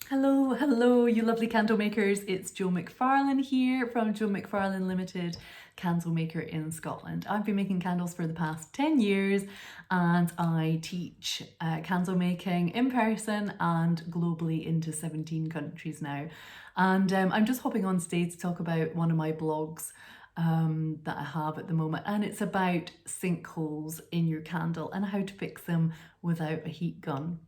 Hello, you lovely candle makers. It's Jo McFarlane here from Jo McFarlane Limited, candle maker in Scotland. I've been making candles for the past 10 years and I teach candle making in person and globally into 17 countries now. And I'm just hopping on stage to talk about one of my blogs that I have at the moment, and it's about sinkholes in your candle and how to fix them without a heat gun.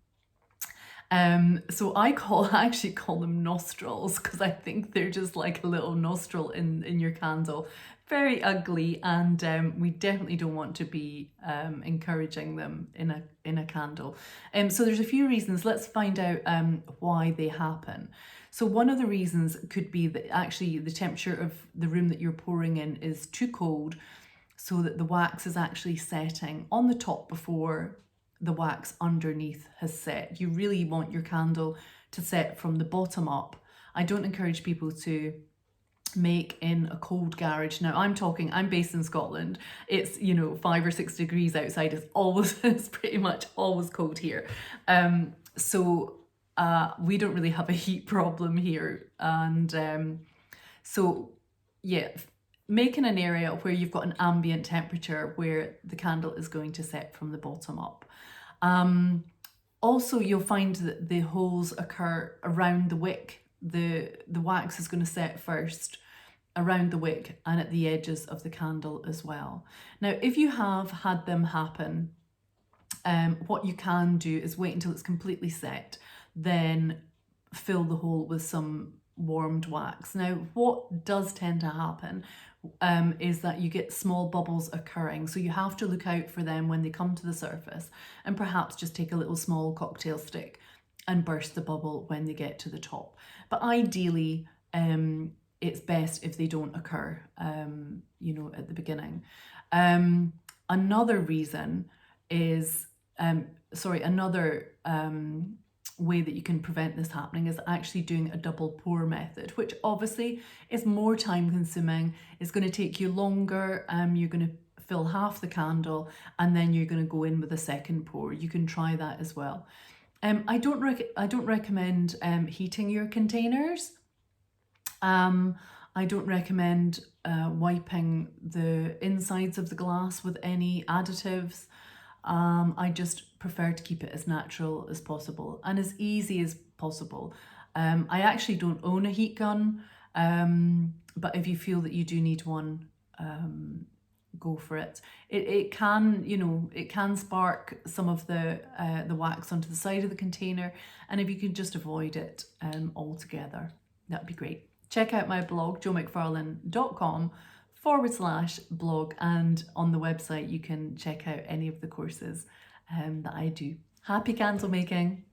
So I actually call them nostrils because I think they're just like a little nostril in your candle. Very ugly, and we definitely don't want to be encouraging them in a candle. So there's a few reasons. Let's find out why they happen. So one of the reasons could be that actually the temperature of the room that you're pouring in is too cold, so that the wax is actually setting on the top before the wax underneath has set. You really want your candle to set from the bottom up. I don't encourage people to make in a cold garage. Now I'm based in Scotland. It's 5 or 6 degrees outside. It's pretty much always cold here. So we don't really have a heat problem here. And so yeah, make in an area where you've got an ambient temperature where the candle is going to set from the bottom up. Also, you'll find that the holes occur around the wick. The wax is going to set first around the wick and at the edges of the candle as well. Now, if you have had them happen, what you can do is wait until it's completely set, then fill the hole with some warmed wax. Now, what does tend to happen is that you get small bubbles occurring, so you have to look out for them when they come to the surface, and perhaps just take a little small cocktail stick and burst the bubble when they get to the top. But ideally, it's best if they don't occur, at the beginning. Another reason is, another way that you can prevent this happening is actually doing a double pour method, which obviously is more time consuming. It's going to take you longer. You're going to fill half the candle and then you're going to go in with a second pour. You can try that as well. I don't recommend heating your containers. I don't recommend wiping the insides of the glass with any additives. I just prefer to keep it as natural as possible and as easy as possible. I actually don't own a heat gun, but if you feel that you do need one, go for it. It can spark some of the wax onto the side of the container, and if you can just avoid it altogether, that'd be great. Check out my blog, jomcfarlane.com/blog, and on the website you can check out any of the courses that I do. Happy candle making!